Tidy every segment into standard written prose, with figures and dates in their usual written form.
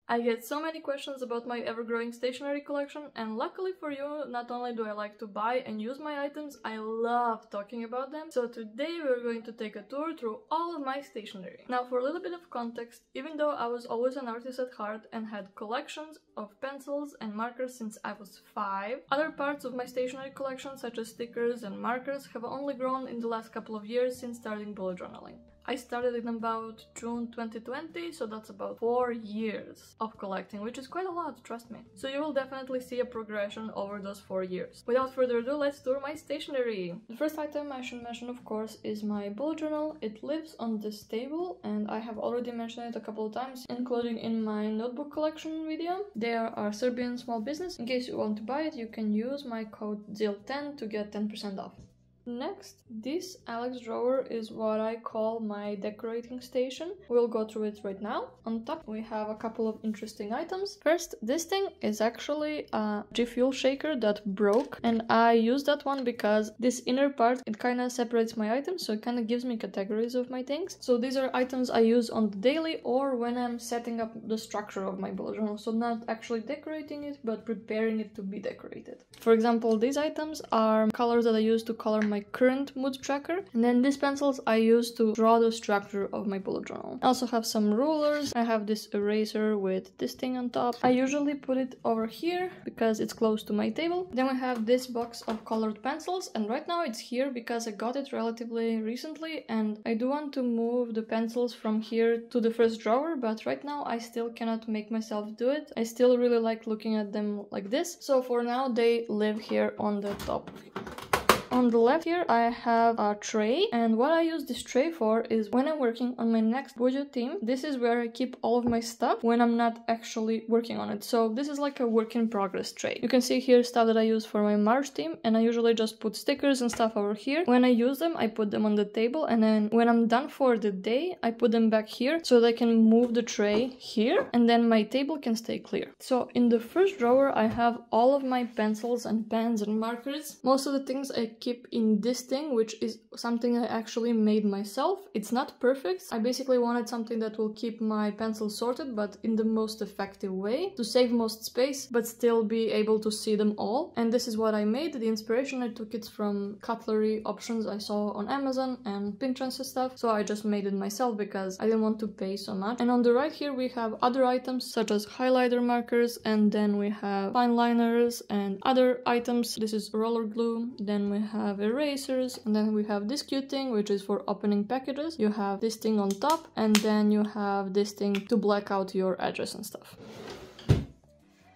I get so many questions about my ever-growing stationery collection, and luckily for you, not only do I like to buy and use my items, I love talking about them. So today we're going to take a tour through all of my stationery. Now, for a little bit of context, even though I was always an artist at heart and had collections of pencils and markers since I was 5, other parts of my stationery collection, such as stickers and markers, have only grown in the last couple of years since starting bullet journaling. I started in about June 2020, so that's about 4 years of collecting, which is quite a lot, trust me. So you will definitely see a progression over those 4 years. Without further ado, let's tour my stationery. The first item I should mention, of course, is my bullet journal. It lives on this table, and I have already mentioned it a couple of times, including in my notebook collection video. They are Serbian small business. In case you want to buy it, you can use my code ZIL10 to get 10% off. Next, this Alex drawer is what I call my decorating station. We'll go through it right now. On top we have a couple of interesting items. First, this thing is actually a G Fuel shaker that broke, and I use that one because this inner part, it kind of separates my items, so it kind of gives me categories of my things. So these are items I use on the daily or when I'm setting up the structure of my bullet journal, so not actually decorating it, but preparing it to be decorated. For example, these items are colors that I use to color my current mood tracker, and then these pencils I use to draw the structure of my bullet journal. I also have some rulers. I have this eraser with this thing on top. I usually put it over here because it's close to my table. Then we have this box of colored pencils, and right now it's here because I got it relatively recently, and I do want to move the pencils from here to the first drawer, but right now I still cannot make myself do it. I still really like looking at them like this, so for now they live here on the top. On the left here I have a tray, and what I use this tray for is when I'm working on my next budget theme, this is where I keep all of my stuff when I'm not actually working on it. So this is like a work in progress tray. You can see here stuff that I use for my March theme, and I usually just put stickers and stuff over here. When I use them, I put them on the table, and then when I'm done for the day, I put them back here so that I can move the tray here, and then my table can stay clear. So in the first drawer I have all of my pencils and pens and markers. Most of the things I keep in this thing, which is something I actually made myself. It's not perfect. I basically wanted something that will keep my pencils sorted, but in the most effective way, to save most space, but still be able to see them all. And this is what I made. The inspiration, I took it from cutlery options I saw on Amazon and Pinterest and stuff, so I just made it myself because I didn't want to pay so much. And on the right here we have other items such as highlighter markers, and then we have fine liners and other items. This is roller glue. Then we have erasers, and then we have this cute thing which is for opening packages. You have this thing on top, and then you have this thing to black out your edges and stuff.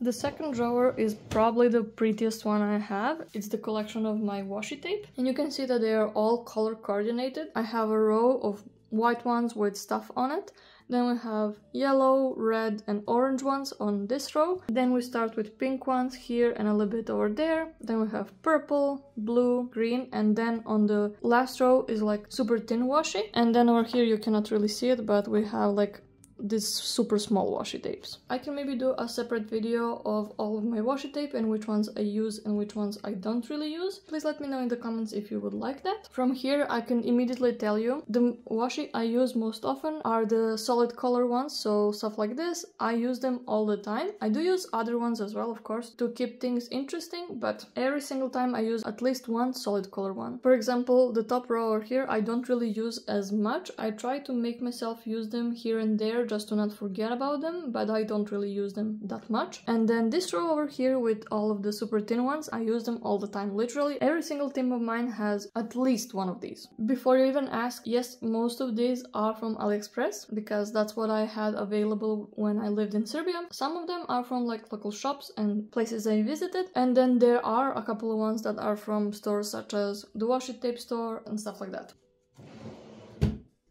The second drawer is probably the prettiest one I have. It's the collection of my washi tape, and you can see that they are all color coordinated. I have a row of white ones with stuff on it. Then we have yellow, red and orange ones on this row. Then we start with pink ones here and a little bit over there. Then we have purple, blue, green, and then on the last row is like super thin washi. And then over here you cannot really see it, but we have like these super small washi tapes. I can maybe do a separate video of all of my washi tape and which ones I use and which ones I don't really use. Please let me know in the comments if you would like that. From here I can immediately tell you the washi I use most often are the solid color ones, so stuff like this. I use them all the time. I do use other ones as well, of course, to keep things interesting, but every single time I use at least one solid color one. For example, the top row over here I don't really use as much. I try to make myself use them here and there just to not forget about them, but I don't really use them that much. And then this row over here with all of the super thin ones, I use them all the time. Literally every single theme of mine has at least one of these. Before you even ask, yes, most of these are from AliExpress because that's what I had available when I lived in Serbia. Some of them are from like local shops and places I visited, and then there are a couple of ones that are from stores such as the washi tape store and stuff like that.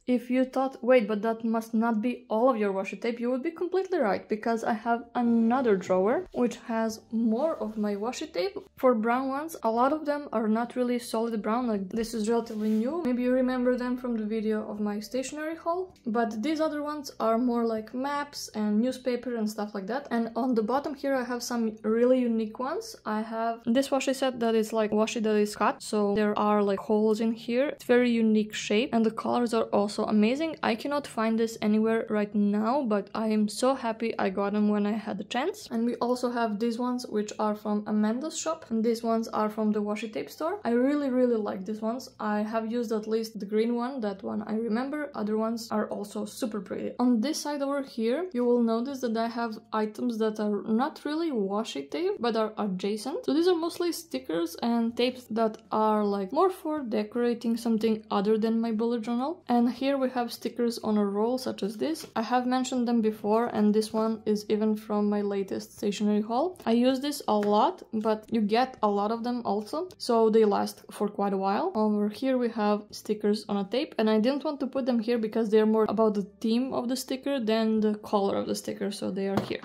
If you thought, wait, but that must not be all of your washi tape, you would be completely right, because I have another drawer which has more of my washi tape. For brown ones, a lot of them are not really solid brown, like this is relatively new. Maybe you remember them from the video of my stationery haul. But these other ones are more like maps and newspaper and stuff like that. And on the bottom here I have some really unique ones. I have this washi set that is like washi that is cut, so there are like holes in here. It's very unique shape and the colors are also also amazing. I cannot find this anywhere right now, but I am so happy I got them when I had the chance. And we also have these ones, which are from Amanda's shop, and these ones are from the washi tape store. I really like these ones. I have used at least the green one, that one I remember. Other ones are also super pretty. On this side over here, you will notice that I have items that are not really washi tape, but are adjacent. So these are mostly stickers and tapes that are like more for decorating something other than my bullet journal. And here we have stickers on a roll such as this. I have mentioned them before, and this one is even from my latest stationery haul. I use this a lot, but you get a lot of them also, so they last for quite a while. Over here we have stickers on a tape, and I didn't want to put them here because they're more about the theme of the sticker than the color of the sticker, so they are here.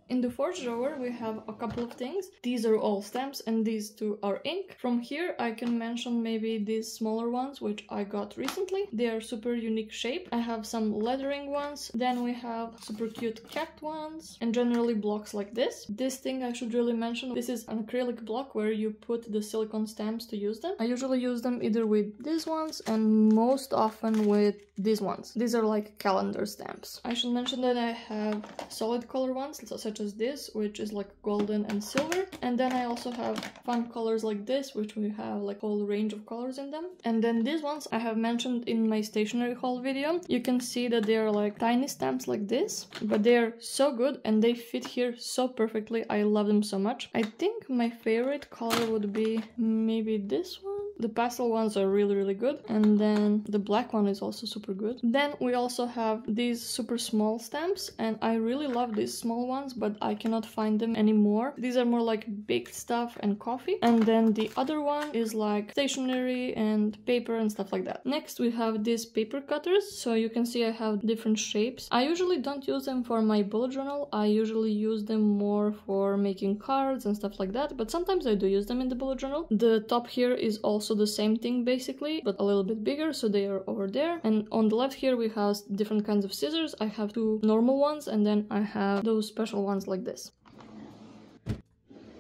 In the fourth drawer we have a couple of things. These are all stamps and these two are ink. From here I can mention maybe these smaller ones which I got recently. They are super unique shape. I have some lettering ones, then we have super cute cat ones, and generally blocks like this. This thing I should really mention, this is an acrylic block where you put the silicone stamps to use them. I usually use them either with these ones and most often with these ones. These are like calendar stamps. I should mention that I have solid color ones such as this, which is like golden and silver, and then I also have fun colors like this, which we have like a whole range of colors in them. And then these ones I have mentioned in my stationery haul video. You can see that they are like tiny stamps like this, but they are so good and they fit here so perfectly. I love them so much. I think my favorite color would be maybe this one. The pastel ones are really good, and then the black one is also super good. Then we also have these super small stamps, and I really love these small ones, but I cannot find them anymore. These are more like big stuff and coffee. And then the other one is like stationery and paper and stuff like that. Next we have these paper cutters, so you can see I have different shapes. I usually don't use them for my bullet journal. I usually use them more for making cards and stuff like that, but sometimes I do use them in the bullet journal. The top here is also the same thing basically, but a little bit bigger, so they are over there. And on the left here we have different kinds of scissors. I have two normal ones, and then I have those special ones like this.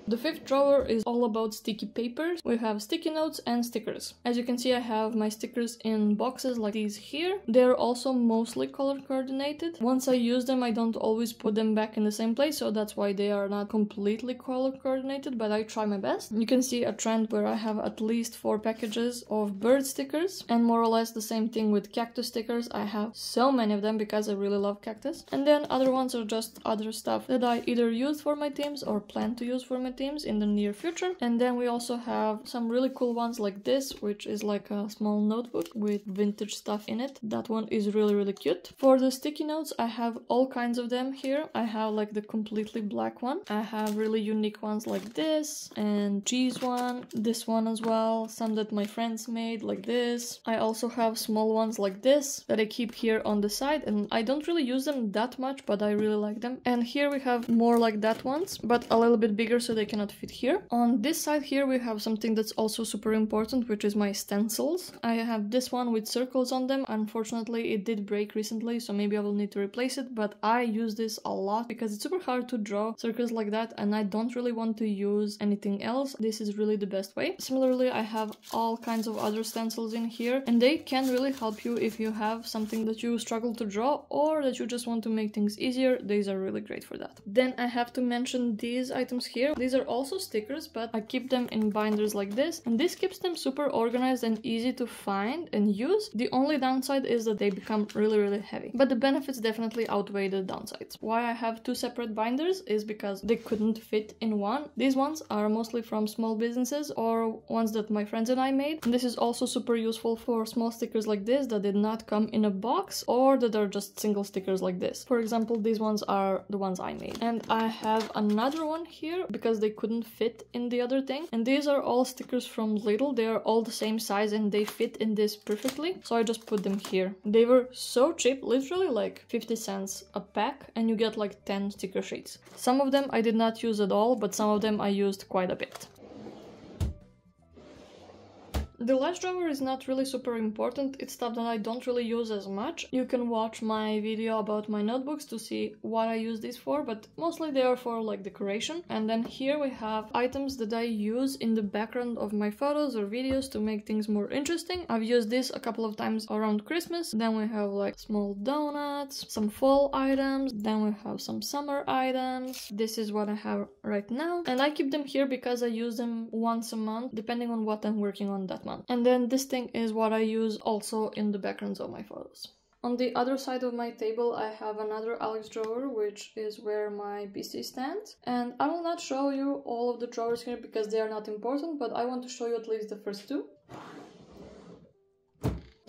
The fifth drawer is all about sticky papers. We have sticky notes and stickers. As you can see, I have my stickers in boxes like these here. They're also mostly color coordinated. Once I use them, I don't always put them back in the same place, so that's why they are not completely color coordinated, but I try my best. You can see a trend where I have at least 4 packages of bird stickers, and more or less the same thing with cactus stickers. I have so many of them because I really love cactus. And then other ones are just other stuff that I either use for my themes or plan to use for my themes in the near future. And then we also have some really cool ones like this, which is like a small notebook with vintage stuff in it. That one is really cute. For the sticky notes, I have all kinds of them here. I have like the completely black one. I have really unique ones like this, and cheese one, this one as well, some that my friends made like this. I also have small ones like this that I keep here on the side, and I don't really use them that much, but I really like them. And here we have more like that ones, but a little bit bigger, so they cannot fit here. On this side here we have something that's also super important, which is my stencils. I have this one with circles on them. Unfortunately it did break recently, so maybe I will need to replace it, but I use this a lot because it's super hard to draw circles like that, and I don't really want to use anything else. This is really the best way. Similarly, I have all kinds of other stencils in here, and they can really help you if you have something that you struggle to draw or that you just want to make things easier. These are really great for that. Then I have to mention these items here. These are also stickers, but I keep them in binders like this, and this keeps them super organized and easy to find and use. The only downside is that they become really heavy, but the benefits definitely outweigh the downsides. Why I have 2 separate binders is because they couldn't fit in one. These ones are mostly from small businesses or ones that my friends and I made, and this is also super useful for small stickers like this that did not come in a box or that are just single stickers like this. For example, these ones are the ones I made. And I have another one here because they couldn't fit in the other thing, and these are all stickers from Lidl. They are all the same size and they fit in this perfectly, so I just put them here. They were so cheap, literally like 50 cents a pack, and you get like 10 sticker sheets. Some of them I did not use at all, but some of them I used quite a bit. The last drawer is not really super important, it's stuff that I don't really use as much. You can watch my video about my notebooks to see what I use these for, but mostly they are for like decoration. And then here we have items that I use in the background of my photos or videos to make things more interesting. I've used this a couple of times around Christmas. Then we have like small donuts, some fall items, then we have some summer items. This is what I have right now. And I keep them here because I use them once a month, depending on what I'm working on that month. And then this thing is what I use also in the backgrounds of my photos. On the other side of my table I have another Alex drawer, which is where my PC stands. And I will not show you all of the drawers here because they are not important, but I want to show you at least the first two.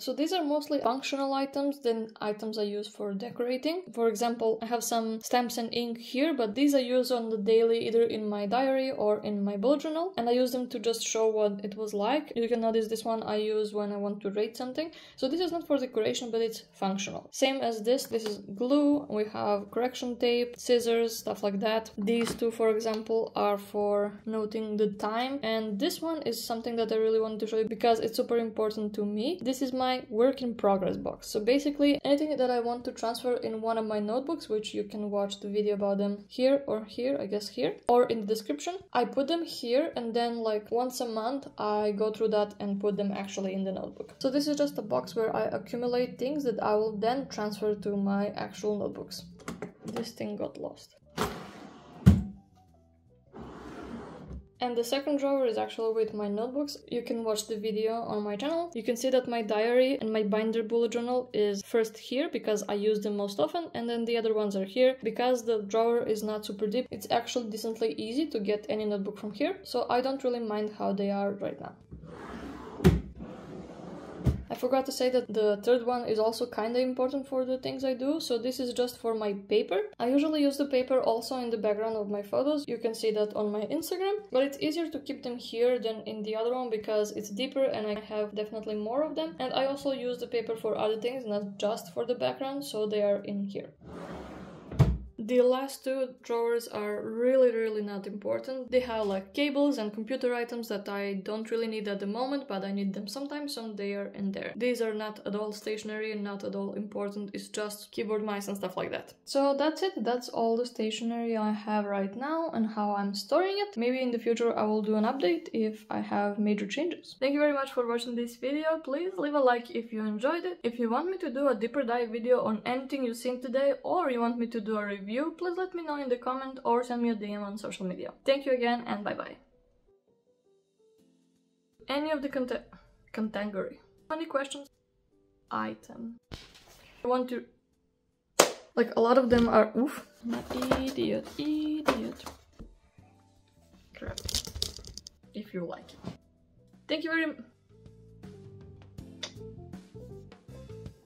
So these are mostly functional items than items I use for decorating. For example, I have some stamps and ink here, but these I use on the daily either in my diary or in my bullet journal, and I use them to just show what it was like. You can notice this one I use when I want to rate something. So this is not for decoration, but it's functional. Same as this is glue, we have correction tape, scissors, stuff like that. These two, for example, are for noting the time, and this one is something that I really want to show you because it's super important to me. This is my work in progress box. So basically anything that I want to transfer in one of my notebooks, which you can watch the video about them here or here, I guess here, or in the description, I put them here, and then like once a month I go through that and put them actually in the notebook. So this is just a box where I accumulate things that I will then transfer to my actual notebooks. This thing got lost. And the second drawer is actually with my notebooks. You can watch the video on my channel. You can see that my diary and my binder bullet journal is first here because I use them most often, and then the other ones are here. Because the drawer is not super deep, it's actually decently easy to get any notebook from here, so I don't really mind how they are right now. I forgot to say that the third one is also kinda important for the things I do, so this is just for my paper. I usually use the paper also in the background of my photos. You can see that on my Instagram, but it's easier to keep them here than in the other one because it's deeper and I have definitely more of them. And I also use the paper for other things, not just for the background, so they are in here. The last two drawers are really not important. They have like cables and computer items that I don't really need at the moment, but I need them sometimes, so they are in there. These are not at all stationary and not at all important. It's just keyboard mice and stuff like that. So that's it. That's all the stationery I have right now and how I'm storing it. Maybe in the future I will do an update if I have major changes. Thank you very much for watching this video. Please leave a like if you enjoyed it. If you want me to do a deeper dive video on anything you've seen today, or you want me to do a review, please let me know in the comment or send me a DM on social media. Thank you again and bye bye. Any of the category. Any questions? Item. I want to... Like a lot of them are... Oof. Idiot. Crap. If you like it. Thank you very much.